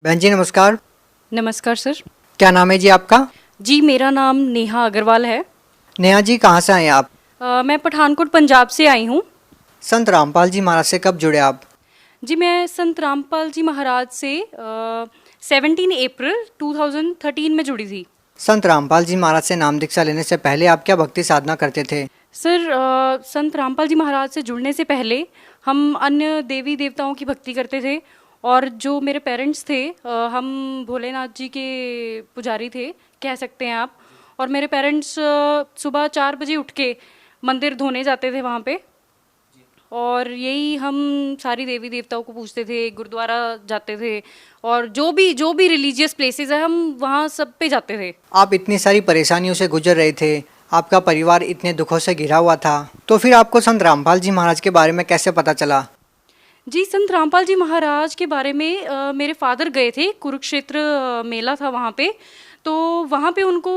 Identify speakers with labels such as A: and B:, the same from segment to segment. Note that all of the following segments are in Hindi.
A: बहन जी नमस्कार।
B: नमस्कार सर।
A: क्या नाम है जी आपका?
B: जी मेरा नाम नेहा अग्रवाल है।
A: नेहा जी कहाँ से आए आप?
B: मैं पठानकोट पंजाब से आई हूँ।
A: संत रामपाल जी महाराज से कब जुड़े आप?
B: जी मैं संत रामपाल जी महाराज से 17 अप्रैल 2013 में जुड़ी थी।
A: संत रामपाल जी महाराज से नाम दीक्षा लेने से पहले आप क्या भक्ति साधना करते थे?
B: सर संत रामपाल जी महाराज से जुड़ने से पहले हम अन्य देवी देवताओं की भक्ति करते थे। और जो मेरे पेरेंट्स थे हम भोलेनाथ जी के पुजारी थे कह सकते हैं आप। और मेरे पेरेंट्स सुबह 4 बजे उठ के मंदिर धोने जाते थे वहाँ पे। और यही हम सारी देवी देवताओं को पूजते थे, गुरुद्वारा जाते थे और जो भी रिलीजियस प्लेसेस है हम वहाँ सब पे जाते थे।
A: आप इतनी सारी परेशानियों से गुजर रहे थे, आपका परिवार इतने दुखों से घिरा हुआ था, तो फिर आपको संत रामपाल जी महाराज के बारे में कैसे पता चला?
B: जी संत रामपाल जी महाराज के बारे में मेरे फादर गए थे कुरुक्षेत्र, मेला था वहाँ पे। तो वहाँ पे उनको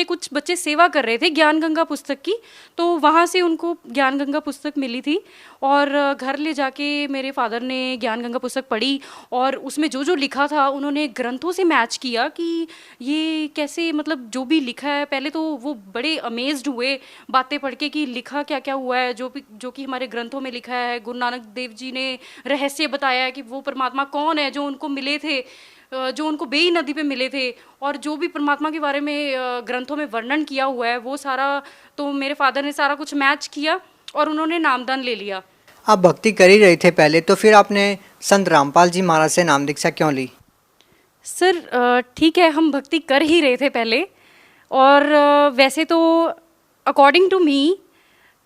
B: कुछ बच्चे सेवा कर रहे थे ज्ञान गंगा पुस्तक की। तो वहाँ से उनको ज्ञान गंगा पुस्तक मिली थी और घर ले जाके मेरे फादर ने ज्ञान गंगा पुस्तक पढ़ी। और उसमें जो जो लिखा था उन्होंने ग्रंथों से मैच किया कि ये कैसे, मतलब जो भी लिखा है, पहले तो वो बड़े अमेज्ड हुए बातें पढ़ के कि लिखा क्या क्या हुआ है, जो कि हमारे ग्रंथों में लिखा है। गुरु नानक देव जी ने रहस्य बताया है कि वो परमात्मा कौन है जो उनको मिले थे, जो उनको बेई नदी पे मिले थे। और जो भी परमात्मा के बारे में ग्रंथों में वर्णन किया हुआ है वो सारा, तो मेरे फादर ने सारा कुछ मैच किया और उन्होंने नामदान ले लिया।
A: आप भक्ति कर ही रहे थे पहले, तो फिर आपने संत रामपाल जी महाराज से नाम दीक्षा क्यों ली?
B: सर ठीक है, हम भक्ति कर ही रहे थे पहले। और वैसे तो अकॉर्डिंग टू मी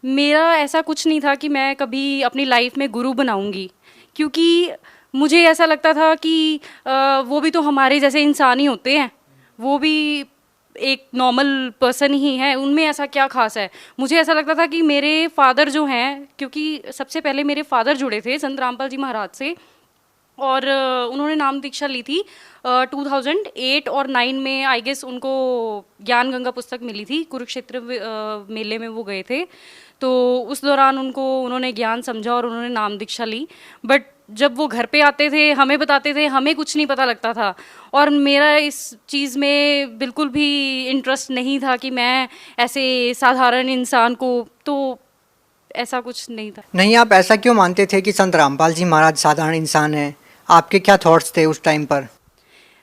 B: मेरा ऐसा कुछ नहीं था कि मैं कभी अपनी लाइफ में गुरु बनाऊंगी। क्योंकि मुझे ऐसा लगता था कि वो भी तो हमारे जैसे इंसान ही होते हैं, वो भी एक नॉर्मल पर्सन ही है, उनमें ऐसा क्या खास है। मुझे ऐसा लगता था कि मेरे फादर जो हैं, क्योंकि सबसे पहले मेरे फादर जुड़े थे संत रामपाल जी महाराज से और उन्होंने नाम दीक्षा ली थी 2008 और 9 में आई गेस। उनको ज्ञान गंगा पुस्तक मिली थी, कुरुक्षेत्र मेले में वो गए थे। तो उस दौरान उन्होंने ज्ञान समझा और उन्होंने नाम दीक्षा ली। बट जब वो घर पे आते थे हमें बताते थे, हमें कुछ नहीं पता लगता था। और मेरा इस चीज़ में बिल्कुल भी इंटरेस्ट नहीं था कि मैं ऐसे साधारण इंसान को, तो ऐसा कुछ नहीं था।
A: नहीं, आप ऐसा क्यों मानते थे कि संत रामपाल जी महाराज साधारण इंसान हैं? आपके क्या थॉट्स थे उस टाइम पर?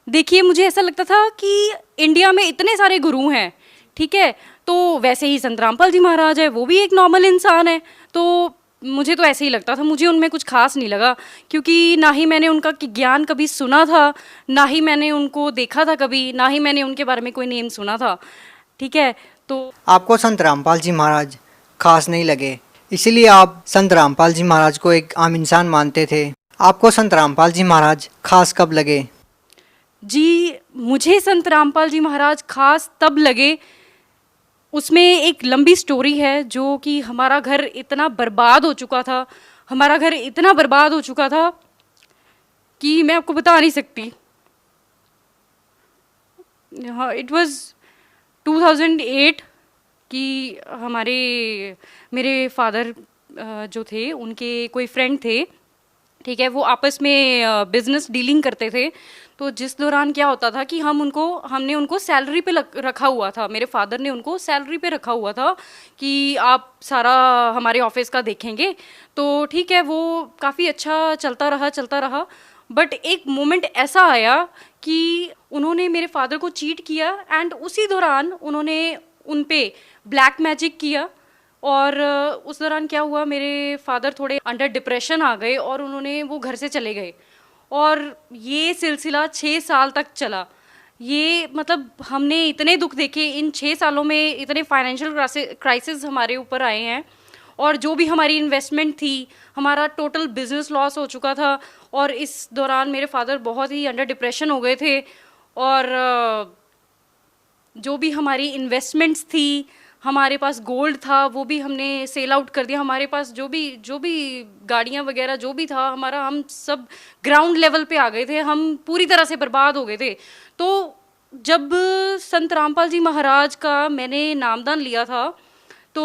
B: देखिए मुझे ऐसा लगता था कि इंडिया में इतने सारे गुरु हैं, ठीक है, तो वैसे ही संत रामपाल जी महाराज है, वो भी एक नॉर्मल इंसान है। तो मुझे तो ऐसे ही लगता था, मुझे उनमें कुछ खास नहीं लगा। क्योंकि ना ही मैंने उनका ज्ञान कभी सुना था, ना ही मैंने उनको देखा था कभी, ना ही मैंने उनके बारे में कोई नेम सुना था, ठीक है। तो
A: आपको संत रामपाल जी महाराज खास नहीं लगे, इसीलिए आप संत रामपाल जी महाराज को एक आम इंसान मानते थे। आपको संत रामपाल जी महाराज खास कब लगे?
B: जी मुझे संत रामपाल जी महाराज खास तब लगे, उसमें एक लंबी स्टोरी है। जो कि हमारा घर इतना बर्बाद हो चुका था, हमारा घर इतना बर्बाद हो चुका था कि मैं आपको बता नहीं सकती। हाँ, इट वाज 2008 कि मेरे फादर जो थे उनके कोई फ्रेंड थे, ठीक है, वो आपस में बिजनेस डीलिंग करते थे। तो जिस दौरान क्या होता था कि हमने उनको सैलरी पे रखा हुआ था, मेरे फादर ने उनको सैलरी पे रखा हुआ था कि आप सारा हमारे ऑफिस का देखेंगे। तो ठीक है, वो काफ़ी अच्छा चलता रहा। बट एक मोमेंट ऐसा आया कि उन्होंने मेरे फादर को चीट किया एंड उसी दौरान उन्होंने उन पे ब्लैक मैजिक किया। और उस दौरान क्या हुआ, मेरे फादर थोड़े अंडर डिप्रेशन आ गए और वो घर से चले गए। और ये सिलसिला 6 साल तक चला। ये मतलब हमने इतने दुख देखे इन 6 सालों में, इतने फाइनेंशियल क्राइसिस हमारे ऊपर आए हैं। और जो भी हमारी इन्वेस्टमेंट थी, हमारा टोटल बिजनेस लॉस हो चुका था। और इस दौरान मेरे फादर बहुत ही अंडर डिप्रेशन हो गए थे। और जो भी हमारी इन्वेस्टमेंट्स थी, हमारे पास गोल्ड था, वो भी हमने सेल आउट कर दिया। हमारे पास जो भी गाड़ियाँ वगैरह जो भी था हमारा, हम सब ग्राउंड लेवल पे आ गए थे, हम पूरी तरह से बर्बाद हो गए थे। तो जब संत रामपाल जी महाराज का मैंने नामदान लिया था, तो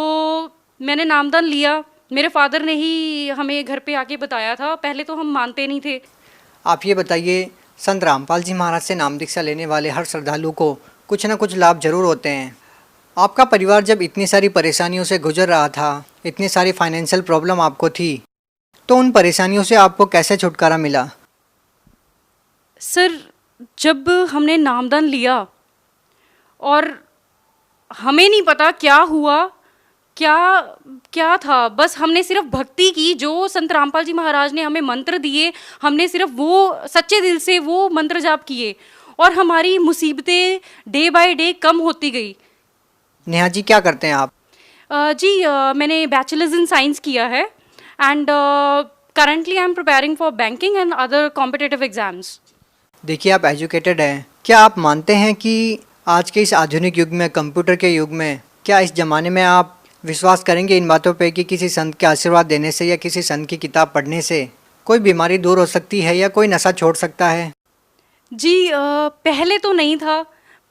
B: मैंने नामदान लिया, मेरे फादर ने ही हमें घर पे आके बताया था। पहले तो हम मानते नहीं थे।
A: आप ये बताइए, संत रामपाल जी महाराज से नाम दीक्षा लेने वाले हर श्रद्धालु को कुछ न कुछ लाभ जरूर होते हैं। आपका परिवार जब इतनी सारी परेशानियों से गुजर रहा था, इतनी सारी फाइनेंशियल प्रॉब्लम आपको थी, तो उन परेशानियों से आपको कैसे छुटकारा मिला?
B: सर, जब हमने नामदान लिया और हमें नहीं पता क्या हुआ, क्या क्या था, बस हमने सिर्फ भक्ति की। जो संत रामपाल जी महाराज ने हमें मंत्र दिए, हमने सिर्फ वो सच्चे दिल से वो मंत्र जाप किए और हमारी मुसीबतें डे बाय डे कम होती गई।
A: नेहा जी, क्या करते हैं आप?
B: मैंने बैचलर्स इन साइंस किया है and currently I am preparing for banking and other competitive exams.
A: देखिए, आप एजुकेटेड हैं। क्या आप मानते हैं कि आज के इस आधुनिक युग में, कंप्यूटर के युग में, क्या इस ज़माने में आप विश्वास करेंगे इन बातों पे कि किसी संत के आशीर्वाद देने से या किसी संत की किताब पढ़ने से कोई बीमारी दूर हो सकती है या कोई नशा छोड़ सकता है?
B: पहले तो नहीं था,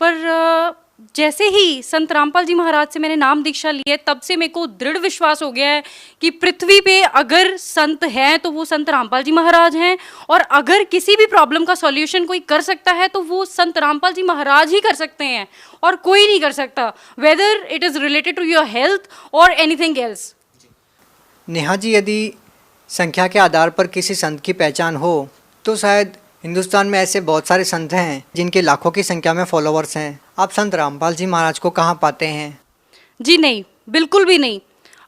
B: पर जैसे ही संत रामपाल जी महाराज से मैंने नाम दीक्षा ली है, तब से मेरे को दृढ़ विश्वास हो गया है कि पृथ्वी पे अगर संत हैं तो वो संत रामपाल जी महाराज हैं, और अगर किसी भी प्रॉब्लम का सॉल्यूशन कोई कर सकता है तो वो संत रामपाल जी महाराज ही कर सकते हैं और कोई नहीं कर सकता, whether it is related to your health और एनीथिंग एल्स।
A: नेहा जी, यदि संख्या के आधार पर किसी संत की पहचान हो तो शायद हिंदुस्तान में ऐसे बहुत सारे संत हैं जिनके लाखों की संख्या में फॉलोअर्स हैं। आप संत रामपाल जी महाराज को कहाँ पाते हैं?
B: जी नहीं, बिल्कुल भी नहीं।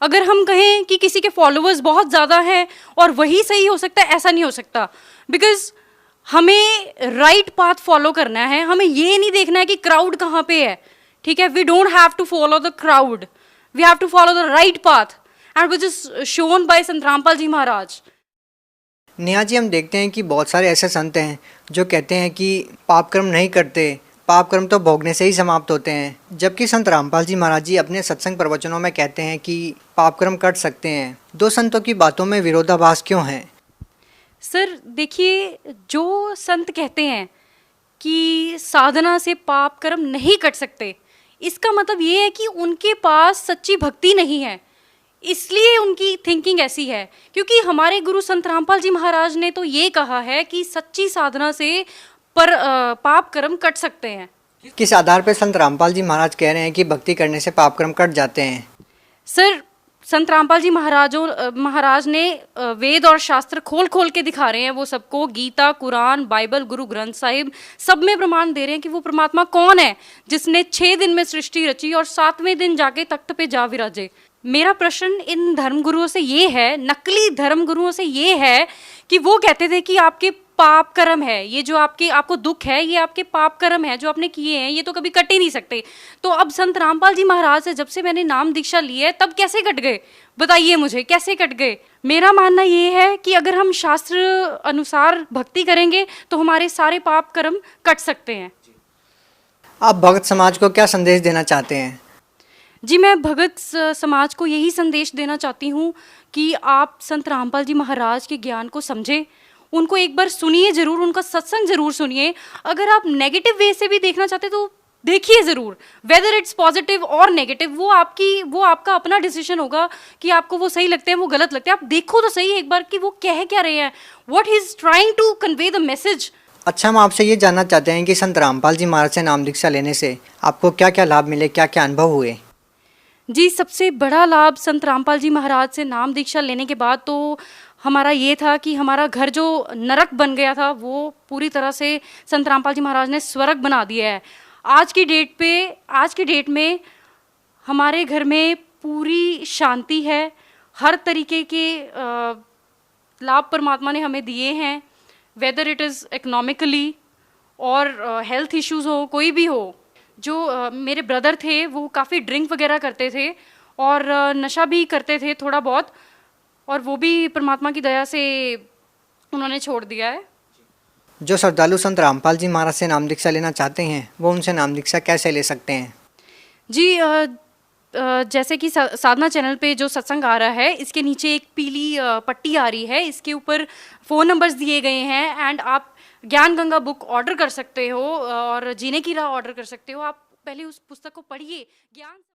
B: अगर हम कहें कि किसी के फॉलोअर्स बहुत ज़्यादा हैं और वही सही हो सकता है, ऐसा नहीं हो सकता। बिकॉज हमें राइट पाथ फॉलो करना है, हमें ये नहीं देखना है कि क्राउड कहाँ पे है। ठीक है, we don't have to follow the crowd, we have to follow the right path and which is shown by Sant Rampal जी महाराज।
A: नेहा जी, हम देखते हैं कि बहुत सारे ऐसे संत हैं जो कहते हैं कि पाप कर्म नहीं करते, पाप कर्म तो भोगने से ही समाप्त होते हैं, जबकि संत रामपाल जी महाराज जी अपने सत्संग प्रवचनों में कहते हैं कि पाप कर्म कर सकते हैं। दो संतों की बातों में विरोधाभास क्यों है?
B: सर देखिए, जो संत कहते हैं कि साधना से पाप कर्म नहीं कट सकते, इसका मतलब ये है कि उनके पास सच्ची भक्ति नहीं है, इसलिए उनकी थिंकिंग ऐसी है। क्योंकि हमारे गुरु संत रामपाल जी महाराज ने तो ये कहा है कि सच्ची साधना से पाप कर्म कट सकते हैं।
A: किस आधार पर संत रामपाल जी महाराज कह रहे हैं कि भक्ति करने से पाप कर्म कट जाते हैं?
B: सर, संत रामपाल जी महाराज ने वेद और शास्त्र खोल खोल के दिखा रहे हैं वो सबको। गीता, कुरान, बाइबल, गुरु ग्रंथ साहिब सब में प्रमाण दे रहे हैं कि वो परमात्मा कौन है जिसने 6 दिन में सृष्टि रची और 7वें दिन जाके तख्त पे जा विराजे। मेरा प्रश्न इन धर्मगुरुओं से ये है, नकली धर्मगुरुओं से ये है, कि वो कहते थे कि आपके पाप कर्म है, ये जो आपको दुख है, ये आपके पाप कर्म है जो आपने किए हैं, ये तो कभी कट ही नहीं सकते। तो अब संत रामपाल जी महाराज से जब से मैंने नाम दीक्षा ली है, तब कैसे कट गए? बताइए मुझे, कैसे कट गए? मेरा मानना ये है कि अगर हम शास्त्र अनुसार भक्ति करेंगे तो हमारे सारे पाप कर्म कट सकते हैं।
A: आप भगत समाज को क्या संदेश देना चाहते हैं?
B: जी, मैं भगत समाज को यही संदेश देना चाहती हूँ कि आप संत रामपाल जी महाराज के ज्ञान को समझें, उनको एक बार सुनिए ज़रूर, उनका सत्संग ज़रूर सुनिए। अगर आप नेगेटिव वे से भी देखना चाहते तो देखिए ज़रूर, वेदर इट्स पॉजिटिव और नेगेटिव, वो आपका अपना डिसीजन होगा कि आपको वो सही लगते हैं, वो गलत लगते हैं। आप देखो तो सही एक बार कि वो कह क्या रहे हैं, what he is trying to convey the message.
A: अच्छा, हम आपसे ये जानना चाहते हैं कि संत रामपाल जी महाराज से नाम दीक्षा लेने से आपको क्या क्या लाभ मिले, क्या क्या अनुभव हुए?
B: जी, सबसे बड़ा लाभ संत रामपाल जी महाराज से नाम दीक्षा लेने के बाद तो हमारा ये था कि हमारा घर जो नरक बन गया था वो पूरी तरह से संत रामपाल जी महाराज ने स्वर्ग बना दिया है। आज की डेट में हमारे घर में पूरी शांति है, हर तरीके के लाभ परमात्मा ने हमें दिए हैं, वेदर इट इज़ इकोनॉमिकली और हेल्थ इश्यूज़ हो, कोई भी हो। जो मेरे ब्रदर थे वो काफ़ी ड्रिंक वगैरह करते थे और नशा भी करते थे थोड़ा बहुत, और वो भी परमात्मा की दया से उन्होंने छोड़ दिया है।
A: जो श्रद्धालु संत रामपाल जी महाराज से नाम दीक्षा लेना चाहते हैं वो उनसे नाम दीक्षा कैसे ले सकते हैं?
B: जी, जैसे कि साधना चैनल पे जो सत्संग आ रहा है, इसके नीचे एक पीली पट्टी आ रही है, इसके ऊपर फ़ोन नंबर्स दिए गए हैं एंड आप ज्ञान गंगा बुक ऑर्डर कर सकते हो और जीने की राह ऑर्डर कर सकते हो। आप पहले उस पुस्तक को पढ़िए, ज्ञान